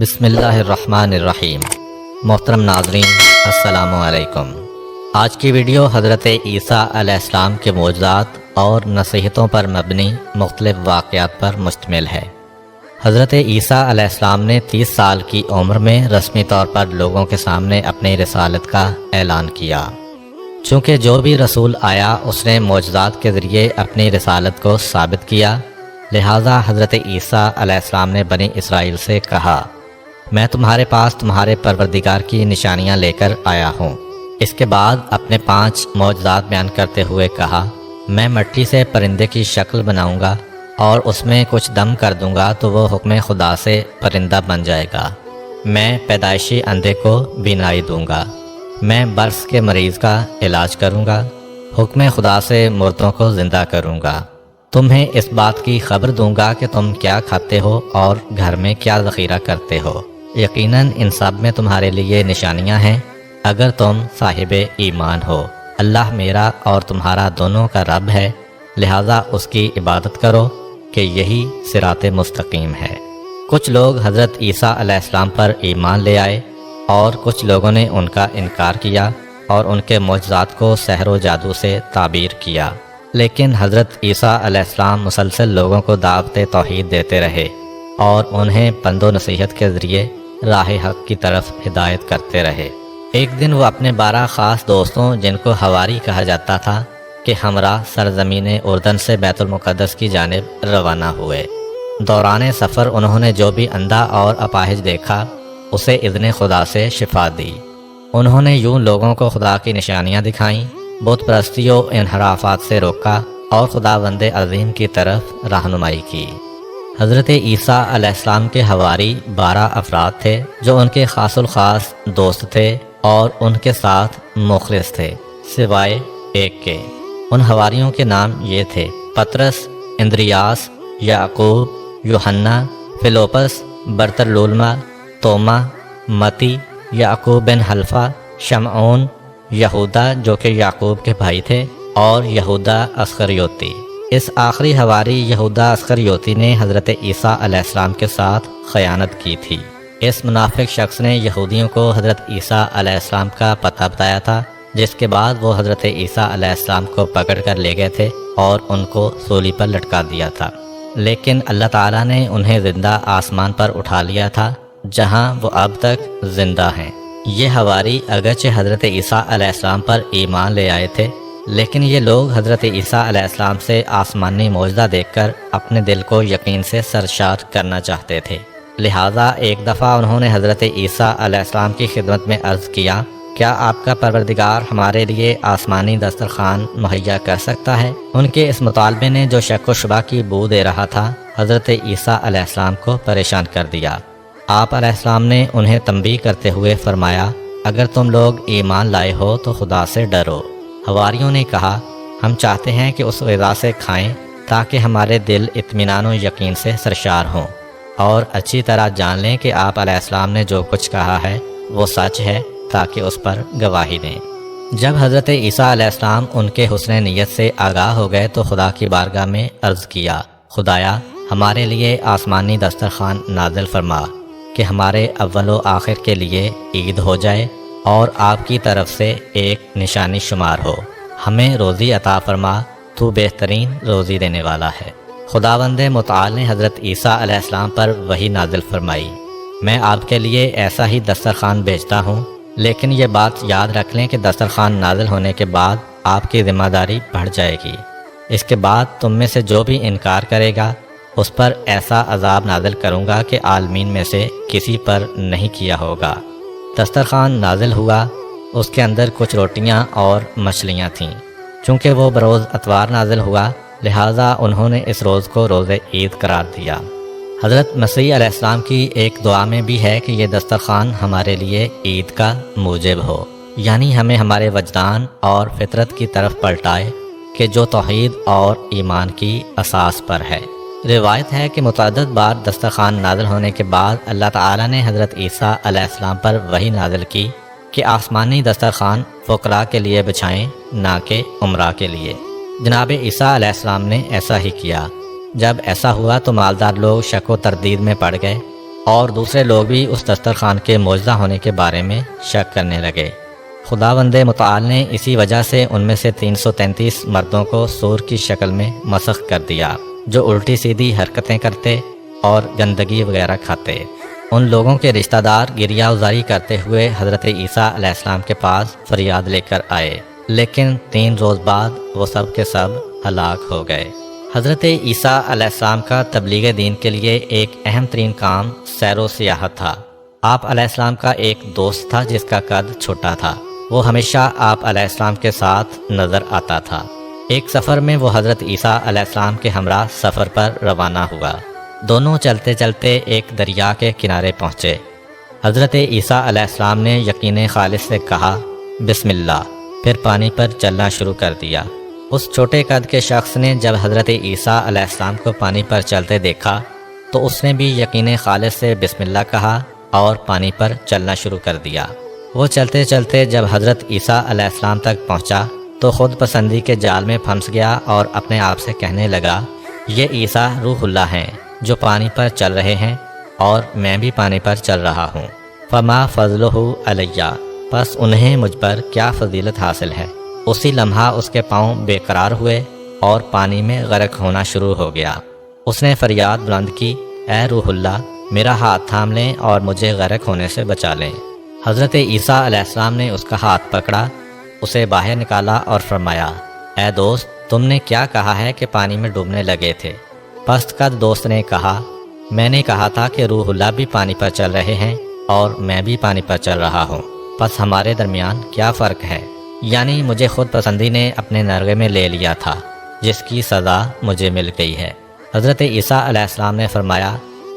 بسم اللہ الرحمن الرحیم۔ محترم ناظرین السلام علیکم۔ آج کی ویڈیو حضرت عیسیٰ علیہ السلام کے معجزات اور نصیحتوں پر مبنی مختلف واقعات پر مشتمل ہے۔ حضرت عیسیٰ علیہ السلام نے 30 سال کی عمر میں رسمی طور پر لوگوں کے سامنے اپنی رسالت کا اعلان کیا۔ چونکہ جو بھی رسول آیا اس نے معجزات کے ذریعے اپنی رسالت کو ثابت کیا، لہٰذا حضرت عیسیٰ علیہ السلام نے بنی اسرائیل سے کہا، میں تمہارے پاس تمہارے پروردگار کی نشانیاں لے کر آیا ہوں۔ اس کے بعد اپنے 5 معجزات بیان کرتے ہوئے کہا، میں مٹی سے پرندے کی شکل بناؤں گا اور اس میں کچھ دم کر دوں گا تو وہ حکم خدا سے پرندہ بن جائے گا۔ میں پیدائشی اندھے کو بینائی دوں گا۔ میں برس کے مریض کا علاج کروں گا۔ حکم خدا سے مردوں کو زندہ کروں گا۔ تمہیں اس بات کی خبر دوں گا کہ تم کیا کھاتے ہو اور گھر میں کیا ذخیرہ کرتے ہو۔ یقیناً ان سب میں تمہارے لیے نشانیاں ہیں اگر تم صاحب ایمان ہو۔ اللہ میرا اور تمہارا دونوں کا رب ہے، لہٰذا اس کی عبادت کرو کہ یہی صراط مستقیم ہے۔ کچھ لوگ حضرت عیسیٰ علیہ السلام پر ایمان لے آئے اور کچھ لوگوں نے ان کا انکار کیا اور ان کے معجزات کو سحر و جادو سے تعبیر کیا۔ لیکن حضرت عیسیٰ علیہ السلام مسلسل لوگوں کو دعوت توحید دیتے رہے اور انہیں پند و نصیحت کے ذریعے راہ حق کی طرف ہدایت کرتے رہے۔ ایک دن وہ اپنے 12 خاص دوستوں، جن کو حواری کہا جاتا تھا، کہ ہمراہ سرزمین اردن سے بیت المقدس کی جانب روانہ ہوئے۔ دوران سفر انہوں نے جو بھی اندھا اور اپاہج دیکھا اسے اذن خدا سے شفا دی۔ انہوں نے یوں لوگوں کو خدا کی نشانیاں دکھائیں، بت پرستی و انحرافات سے روکا اور خداوند عظیم کی طرف رہنمائی کی۔ حضرت عیسیٰ علیہ السلام کے حواری 12 افراد تھے جو ان کے خاص الخاص دوست تھے اور ان کے ساتھ مخلص تھے، سوائے ایک کے۔ ان حواریوں کے نام یہ تھے: پطرس، اندریاس، یعقوب، یوحنا، فیلوپس، برتلولما، توما، متی، یعقوب بن حلفہ، شمعون، یہودا جو کہ یعقوب کے بھائی تھے، اور یہودا اسخریوتی۔ اس آخری حواری یہودا اسخریوتی نے حضرت عیسیٰ علیہ السلام کے ساتھ خیانت کی تھی۔ اس منافق شخص نے یہودیوں کو حضرت عیسیٰ علیہ السلام کا پتہ بتایا تھا، جس کے بعد وہ حضرت عیسیٰ علیہ السلام کو پکڑ کر لے گئے تھے اور ان کو سولی پر لٹکا دیا تھا۔ لیکن اللہ تعالیٰ نے انہیں زندہ آسمان پر اٹھا لیا تھا، جہاں وہ اب تک زندہ ہیں۔ یہ حواری اگرچہ حضرت عیسیٰ علیہ السلام پر ایمان لے آئے تھے، لیکن یہ لوگ حضرت عیسیٰ علیہ السلام سے آسمانی معجزہ دیکھ کر اپنے دل کو یقین سے سرشار کرنا چاہتے تھے۔ لہٰذا ایک دفعہ انہوں نے حضرت عیسیٰ علیہ السلام کی خدمت میں عرض کیا، کیا آپ کا پروردگار ہمارے لیے آسمانی دسترخوان مہیا کر سکتا ہے؟ ان کے اس مطالبے نے جو شک و شبہ کی بو دے رہا تھا، حضرت عیسیٰ علیہ السلام کو پریشان کر دیا۔ آپ علیہ السلام نے انہیں تنبیہ کرتے ہوئے فرمایا، اگر تم لوگ ایمان لائے ہو تو خدا سے ڈرو۔ حواریوں نے کہا، ہم چاہتے ہیں کہ اس غذا سے کھائیں تاکہ ہمارے دل اطمینان و یقین سے سرشار ہوں اور اچھی طرح جان لیں کہ آپ علیہ السلام نے جو کچھ کہا ہے وہ سچ ہے، تاکہ اس پر گواہی دیں۔ جب حضرت عیسیٰ علیہ السلام ان کے حسن نیت سے آگاہ ہو گئے تو خدا کی بارگاہ میں عرض کیا، خدایا ہمارے لیے آسمانی دسترخوان نازل فرما کہ ہمارے اول و آخر کے لیے عید ہو جائے اور آپ کی طرف سے ایک نشانی شمار ہو۔ ہمیں روزی عطا فرما، تو بہترین روزی دینے والا ہے۔ خداوند متعال نے حضرت عیسیٰ علیہ السلام پر وحی نازل فرمائی، میں آپ کے لیے ایسا ہی دسترخوان بھیجتا ہوں، لیکن یہ بات یاد رکھ لیں کہ دسترخوان نازل ہونے کے بعد آپ کی ذمہ داری بڑھ جائے گی۔ اس کے بعد تم میں سے جو بھی انکار کرے گا اس پر ایسا عذاب نازل کروں گا کہ عالمین میں سے کسی پر نہیں کیا ہوگا۔ دسترخوان نازل ہوا، اس کے اندر کچھ روٹیاں اور مچھلیاں تھیں۔ چونکہ وہ بروز اتوار نازل ہوا، لہٰذا انہوں نے اس روز کو روز عید قرار دیا۔ حضرت مسیح علیہ السلام کی ایک دعا میں بھی ہے کہ یہ دسترخوان ہمارے لیے عید کا موجب ہو، یعنی ہمیں ہمارے وجدان اور فطرت کی طرف پلٹائے کہ جو توحید اور ایمان کی اساس پر ہے۔ روایت ہے کہ متعدد بار دسترخوان نازل ہونے کے بعد اللہ تعالیٰ نے حضرت عیسیٰ علیہ السلام پر وحی نازل کی کہ آسمانی دسترخوان فقراء کے لیے بچھائیں، نہ کہ امراء کے لیے۔ جناب عیسیٰ علیہ السلام نے ایسا ہی کیا۔ جب ایسا ہوا تو مالدار لوگ شک و تردید میں پڑ گئے اور دوسرے لوگ بھی اس دسترخوان کے معجزہ ہونے کے بارے میں شک کرنے لگے۔ خداوند متعال نے اسی وجہ سے ان میں سے 333 مردوں کو سور کی شکل میں مسخ کر دیا، جو الٹی سیدھی حرکتیں کرتے اور گندگی وغیرہ کھاتے۔ ان لوگوں کے رشتہ دار گریہ ازاری کرتے ہوئے حضرت عیسیٰ علیہ السلام کے پاس فریاد لے کر آئے، لیکن 3 روز بعد وہ سب کے سب ہلاک ہو گئے۔ حضرت عیسیٰ علیہ السلام کا تبلیغ دین کے لیے ایک اہم ترین کام سیر و سیاحت تھا۔ آپ علیہ السلام کا ایک دوست تھا جس کا قد چھوٹا تھا، وہ ہمیشہ آپ علیہ السلام کے ساتھ نظر آتا تھا۔ ایک سفر میں وہ حضرت عیسیٰ علیہ السلام کے ہمراہ سفر پر روانہ ہوا۔ دونوں چلتے چلتے ایک دریا کے کنارے پہنچے۔ حضرت عیسیٰ علیہ السلام نے یقین خالص سے کہا بسم اللہ، پھر پانی پر چلنا شروع کر دیا۔ اس چھوٹے قد کے شخص نے جب حضرت عیسیٰ علیہ السلام کو پانی پر چلتے دیکھا تو اس نے بھی یقین خالص سے بسم اللہ کہا اور پانی پر چلنا شروع کر دیا۔ وہ چلتے چلتے جب حضرت عیسیٰ علیہ السلام تک پہنچا تو خود پسندی کے جال میں پھنس گیا اور اپنے آپ سے کہنے لگا، یہ عیسیٰ روح اللہ ہیں جو پانی پر چل رہے ہیں اور میں بھی پانی پر چل رہا ہوں۔ فما فضلہ علیہ، پس انہیں مجھ پر کیا فضیلت حاصل ہے۔ اسی لمحہ اس کے پاؤں بے قرار ہوئے اور پانی میں غرق ہونا شروع ہو گیا۔ اس نے فریاد بلند کی، اے روح اللہ، میرا ہاتھ تھام لیں اور مجھے غرق ہونے سے بچا لیں۔ حضرت عیسیٰ علیہ السلام نے اس کا ہاتھ پکڑا، اسے باہر نکالا اور فرمایا، اے دوست، تم نے کیا کہا ہے کہ پانی میں ڈوبنے لگے تھے؟ پست قد دوست نے کہا، میں نے کہا تھا کہ روح اللہ بھی پانی پر چل رہے ہیں اور میں بھی پانی پر چل رہا ہوں، پس ہمارے درمیان کیا فرق ہے؟ یعنی مجھے خود پسندی نے اپنے نرغے میں لے لیا تھا، جس کی سزا مجھے مل گئی ہے۔ حضرت عیسیٰ علیہ السلام نے فرمایا،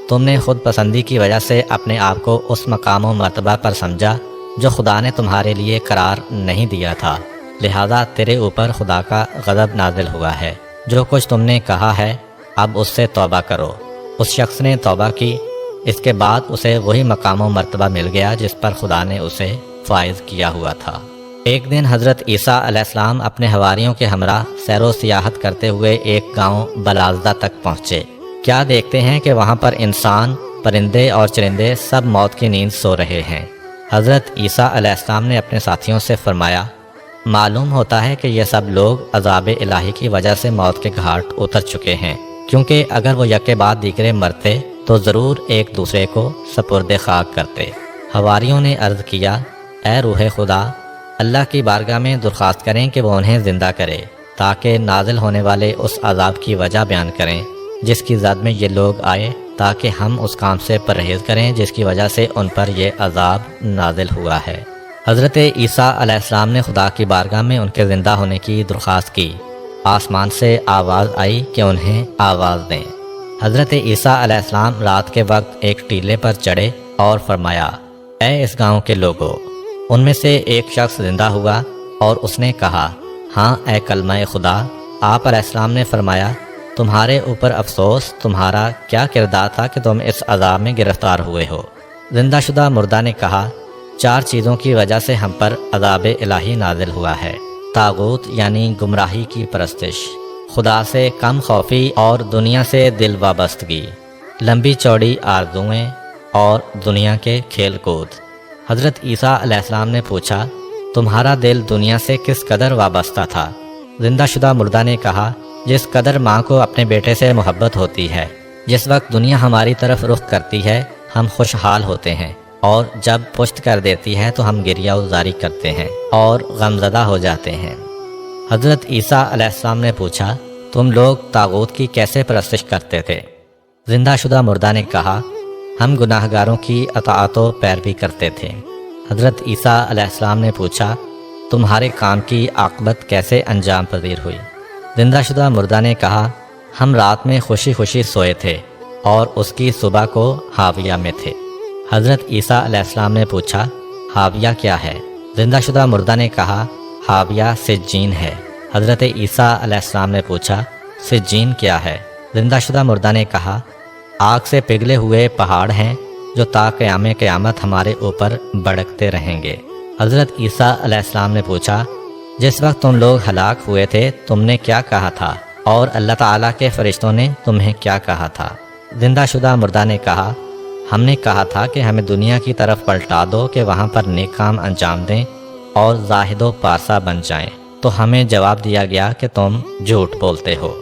تم نے خود پسندی کی وجہ سے اپنے آپ کو اس مقام و مرتبہ پر سمجھا جو خدا نے تمہارے لیے قرار نہیں دیا تھا، لہذا تیرے اوپر خدا کا غضب نازل ہوا ہے۔ جو کچھ تم نے کہا ہے اب اس سے توبہ کرو۔ اس شخص نے توبہ کی، اس کے بعد اسے وہی مقام و مرتبہ مل گیا جس پر خدا نے اسے فائز کیا ہوا تھا۔ ایک دن حضرت عیسیٰ علیہ السلام اپنے حواریوں کے ہمراہ سیر و سیاحت کرتے ہوئے ایک گاؤں بلازدہ تک پہنچے۔ کیا دیکھتے ہیں کہ وہاں پر انسان، پرندے اور چرندے سب موت کی نیند سو رہے ہیں۔ حضرت عیسیٰ علیہ السلام نے اپنے ساتھیوں سے فرمایا، معلوم ہوتا ہے کہ یہ سب لوگ عذاب الہی کی وجہ سے موت کے گھاٹ اتر چکے ہیں، کیونکہ اگر وہ یکے بعد دیگرے مرتے تو ضرور ایک دوسرے کو سپرد خاک کرتے۔ حواریوں نے عرض کیا، اے روح خدا، اللہ کی بارگاہ میں درخواست کریں کہ وہ انہیں زندہ کرے تاکہ نازل ہونے والے اس عذاب کی وجہ بیان کریں جس کی زد میں یہ لوگ آئے، تاکہ ہم اس کام سے پرہیز کریں جس کی وجہ سے ان پر یہ عذاب نازل ہوا ہے۔ حضرت عیسیٰ علیہ السلام نے خدا کی بارگاہ میں ان کے زندہ ہونے کی درخواست کی۔ آسمان سے آواز آئی کہ انہیں آواز دیں۔ حضرت عیسیٰ علیہ السلام رات کے وقت ایک ٹیلے پر چڑھے اور فرمایا، اے اس گاؤں کے لوگوں۔ ان میں سے ایک شخص زندہ ہوا اور اس نے کہا، ہاں اے کلمہ خدا۔ آپ علیہ السلام نے فرمایا، تمہارے اوپر افسوس، تمہارا کیا کردار تھا کہ تم اس عذاب میں گرفتار ہوئے ہو؟ زندہ شدہ مردہ نے کہا، 4 چیزوں کی وجہ سے ہم پر عذاب الہی نازل ہوا ہے: طاغوت یعنی گمراہی کی پرستش، خدا سے کم خوفی اور دنیا سے دل وابستگی، لمبی چوڑی آرزوئیں اور دنیا کے کھیل کود۔ حضرت عیسیٰ علیہ السلام نے پوچھا، تمہارا دل دنیا سے کس قدر وابستہ تھا؟ زندہ شدہ مردہ نے کہا، جس قدر ماں کو اپنے بیٹے سے محبت ہوتی ہے۔ جس وقت دنیا ہماری طرف رخ کرتی ہے ہم خوشحال ہوتے ہیں، اور جب پشت کر دیتی ہے تو ہم گریہ ازاری کرتے ہیں اور غمزدہ ہو جاتے ہیں۔ حضرت عیسیٰ علیہ السلام نے پوچھا، تم لوگ طاغوت کی کیسے پرستش کرتے تھے؟ زندہ شدہ مردہ نے کہا، ہم گناہ گاروں کی اطاعت و پیروی کرتے تھے۔ حضرت عیسیٰ علیہ السلام نے پوچھا، تمہارے کام کی عاقبت کیسے انجام پذیر ہوئی؟ زندہ شدہ مردہ نے کہا، ہم رات میں خوشی خوشی سوئے تھے اور اس کی صبح کو حاویہ میں تھے۔ حضرت عیسیٰ علیہ السلام نے پوچھا، حاویہ کیا ہے؟ زندہ شدہ مردہ نے کہا، حاویہ سجین ہے۔ حضرت عیسیٰ علیہ السلام نے پوچھا، سجین کیا ہے؟ زندہ شدہ مردہ نے کہا، آگ سے پگھلے ہوئے پہاڑ ہیں جو تا قیام قیامت ہمارے اوپر بڑکتے رہیں گے۔ حضرت عیسیٰ علیہ السلام نے پوچھا، جس وقت تم لوگ ہلاک ہوئے تھے تم نے کیا کہا تھا اور اللہ تعالیٰ کے فرشتوں نے تمہیں کیا کہا تھا؟ زندہ شدہ مردہ نے کہا، ہم نے کہا تھا کہ ہمیں دنیا کی طرف پلٹا دو کہ وہاں پر نیک کام انجام دیں اور زاہد و پارسا بن جائیں، تو ہمیں جواب دیا گیا کہ تم جھوٹ بولتے ہو۔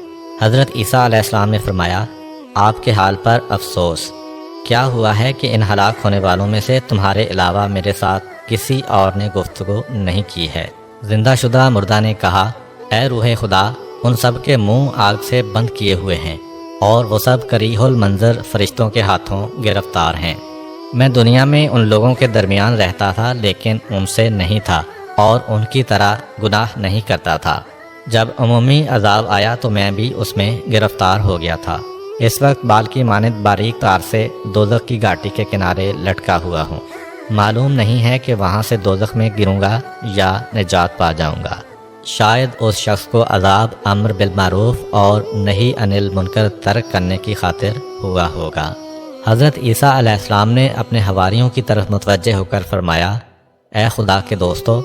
حضرت عیسیٰ علیہ السلام نے فرمایا، آپ کے حال پر افسوس، کیا ہوا ہے کہ ان ہلاک ہونے والوں میں سے تمہارے علاوہ میرے ساتھ کسی اور نے گفتگو نہیں کی ہے۔ زندہ شدہ مردہ نے کہا، اے روح خدا، ان سب کے منہ آگ سے بند کیے ہوئے ہیں اور وہ سب کریہ المنظر فرشتوں کے ہاتھوں گرفتار ہیں۔ میں دنیا میں ان لوگوں کے درمیان رہتا تھا لیکن ان سے نہیں تھا اور ان کی طرح گناہ نہیں کرتا تھا۔ جب عمومی عذاب آیا تو میں بھی اس میں گرفتار ہو گیا تھا۔ اس وقت بال کی مانند باریک تار سے دوزخ کی گھاٹی کے کنارے لٹکا ہوا ہوں۔ معلوم نہیں ہے کہ وہاں سے دوزخ میں گروں گا یا نجات پا جاؤں گا۔ شاید اس شخص کو عذاب امر بالمعروف اور نہی عن المنکر ترک کرنے کی خاطر ہوا ہوگا۔ حضرت عیسیٰ علیہ السلام نے اپنے حواریوں کی طرف متوجہ ہو کر فرمایا، اے خدا کے دوستو،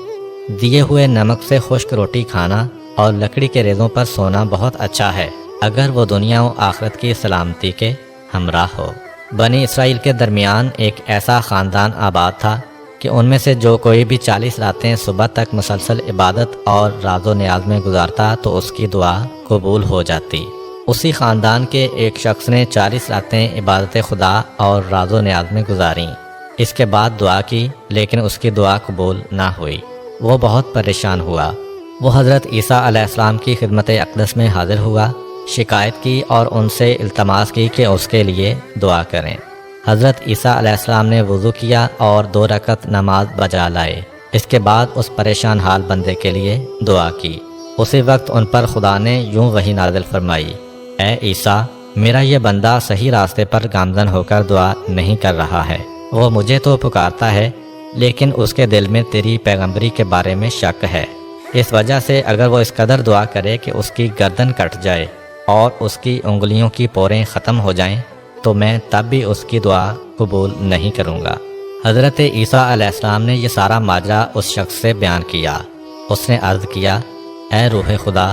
دیے ہوئے نمک سے خشک روٹی کھانا اور لکڑی کے ریزوں پر سونا بہت اچھا ہے اگر وہ دنیا و آخرت کی سلامتی کے ہمراہ ہو۔ بنی اسرائیل کے درمیان ایک ایسا خاندان آباد تھا کہ ان میں سے جو کوئی بھی 40 راتیں صبح تک مسلسل عبادت اور راز و نیاز میں گزارتا تو اس کی دعا قبول ہو جاتی۔ اسی خاندان کے ایک شخص نے 40 راتیں عبادت خدا اور راز و نیاز میں گزاریں۔ اس کے بعد دعا کی لیکن اس کی دعا قبول نہ ہوئی۔ وہ بہت پریشان ہوا۔ وہ حضرت عیسیٰ علیہ السلام کی خدمت اقدس میں حاضر ہوا، شکایت کی اور ان سے التماس کی کہ اس کے لیے دعا کریں۔ حضرت عیسیٰ علیہ السلام نے وضو کیا اور 2 رکعت نماز بجا لائے۔ اس کے بعد اس پریشان حال بندے کے لیے دعا کی۔ اسی وقت ان پر خدا نے یوں وحی نازل فرمائی، اے عیسیٰ، میرا یہ بندہ صحیح راستے پر گامزن ہو کر دعا نہیں کر رہا ہے۔ وہ مجھے تو پکارتا ہے لیکن اس کے دل میں تیری پیغمبری کے بارے میں شک ہے۔ اس وجہ سے اگر وہ اس قدر دعا کرے کہ اس کی گردن کٹ جائے اور اس کی انگلیوں کی پوریں ختم ہو جائیں تو میں تب بھی اس کی دعا قبول نہیں کروں گا۔ حضرت عیسیٰ علیہ السلام نے یہ سارا ماجرا اس شخص سے بیان کیا۔ اس نے عرض کیا، اے روح خدا،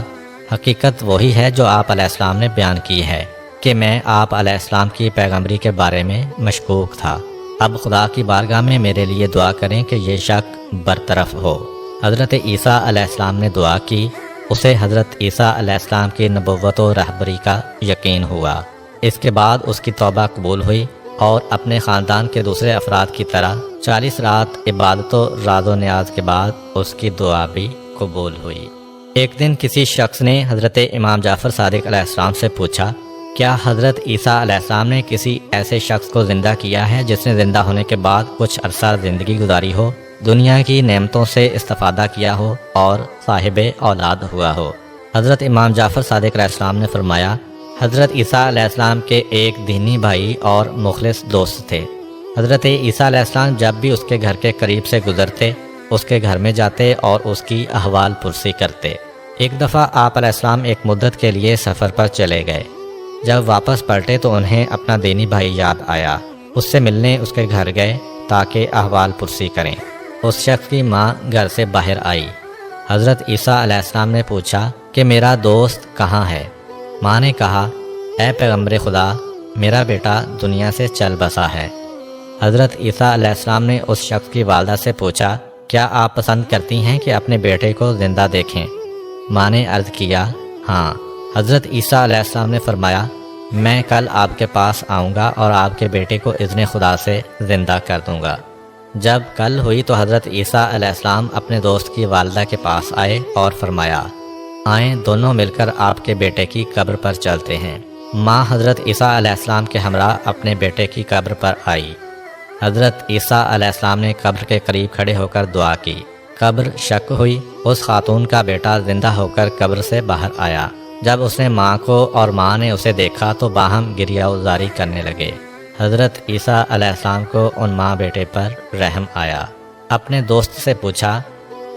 حقیقت وہی ہے جو آپ علیہ السلام نے بیان کی ہے کہ میں آپ علیہ السلام کی پیغمبری کے بارے میں مشکوک تھا۔ اب خدا کی بارگاہ میں میرے لیے دعا کریں کہ یہ شک برطرف ہو۔ حضرت عیسیٰ علیہ السلام نے دعا کی۔ اسے حضرت عیسیٰ علیہ السلام کی نبوت و رہبری کا یقین ہوا۔ اس کے بعد اس کی توبہ قبول ہوئی اور اپنے خاندان کے دوسرے افراد کی طرح 40 رات عبادت و راز و نیاز کے بعد اس کی دعا بھی قبول ہوئی۔ ایک دن کسی شخص نے حضرت امام جعفر صادق علیہ السلام سے پوچھا، کیا حضرت عیسیٰ علیہ السلام نے کسی ایسے شخص کو زندہ کیا ہے جس نے زندہ ہونے کے بعد کچھ عرصہ زندگی گزاری ہو، دنیا کی نعمتوں سے استفادہ کیا ہو اور صاحب اولاد ہوا ہو؟ حضرت امام جعفر صادق علیہ السلام نے فرمایا، حضرت عیسیٰ علیہ السلام کے ایک دینی بھائی اور مخلص دوست تھے۔ حضرت عیسیٰ علیہ السلام جب بھی اس کے گھر کے قریب سے گزرتے، اس کے گھر میں جاتے اور اس کی احوال پرسی کرتے۔ ایک دفعہ آپ علیہ السلام ایک مدت کے لیے سفر پر چلے گئے۔ جب واپس پلٹے تو انہیں اپنا دینی بھائی یاد آیا۔ اس سے ملنے اس کے گھر گئے تاکہ احوال پرسی کریں۔ اس شخص کی ماں گھر سے باہر آئی۔ حضرت عیسیٰ علیہ السلام نے پوچھا کہ میرا دوست کہاں ہے؟ ماں نے کہا، اے پیغمبر خدا، میرا بیٹا دنیا سے چل بسا ہے۔ حضرت عیسیٰ علیہ السلام نے اس شخص کی والدہ سے پوچھا، کیا آپ پسند کرتی ہیں کہ اپنے بیٹے کو زندہ دیکھیں؟ ماں نے عرض کیا، ہاں۔ حضرت عیسیٰ علیہ السلام نے فرمایا، میں کل آپ کے پاس آؤں گا اور آپ کے بیٹے کو اذن خدا سے زندہ کر دوں گا۔ جب کل ہوئی تو حضرت عیسیٰ علیہ السلام اپنے دوست کی والدہ کے پاس آئے اور فرمایا، آئیں دونوں مل کر آپ کے بیٹے کی قبر پر چلتے ہیں۔ ماں حضرت عیسیٰ علیہ السلام کے ہمراہ اپنے بیٹے کی قبر پر آئی۔ حضرت عیسیٰ علیہ السلام نے قبر کے قریب کھڑے ہو کر دعا کی۔ قبر شک ہوئی۔ اس خاتون کا بیٹا زندہ ہو کر قبر سے باہر آیا۔ جب اس نے ماں کو اور ماں نے اسے دیکھا تو باہم گریہ وزاری کرنے لگے۔ حضرت عیسیٰ علیہ السلام کو ان ماں بیٹے پر رحم آیا۔ اپنے دوست سے پوچھا،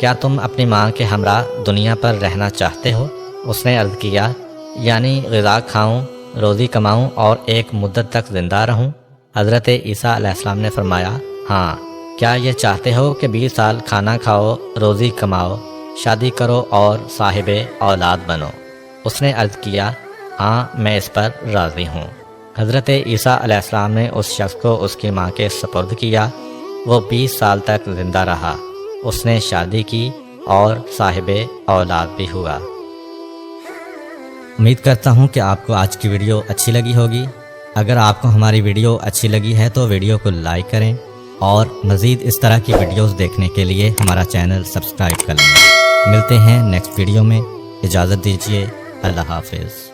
کیا تم اپنی ماں کے ہمراہ دنیا پر رہنا چاہتے ہو؟ اس نے عرض کیا، یعنی غذا کھاؤں، روزی کماؤں اور ایک مدت تک زندہ رہوں؟ حضرت عیسیٰ علیہ السلام نے فرمایا، ہاں۔ کیا یہ چاہتے ہو کہ 20 سال کھانا کھاؤ، روزی کماؤ، شادی کرو اور صاحب اولاد بنو؟ اس نے عرض کیا، ہاں میں اس پر راضی ہوں۔ حضرت عیسیٰ علیہ السلام نے اس شخص کو اس کی ماں کے سپرد کیا۔ وہ 20 سال تک زندہ رہا۔ اس نے شادی کی اور صاحب اولاد بھی ہوا۔ امید کرتا ہوں کہ آپ کو آج کی ویڈیو اچھی لگی ہوگی۔ اگر آپ کو ہماری ویڈیو اچھی لگی ہے تو ویڈیو کو لائک کریں اور مزید اس طرح کی ویڈیوز دیکھنے کے لیے ہمارا چینل سبسکرائب کر لیں۔ ملتے ہیں نیکسٹ ویڈیو میں۔ اجازت دیجیے، اللہ حافظ۔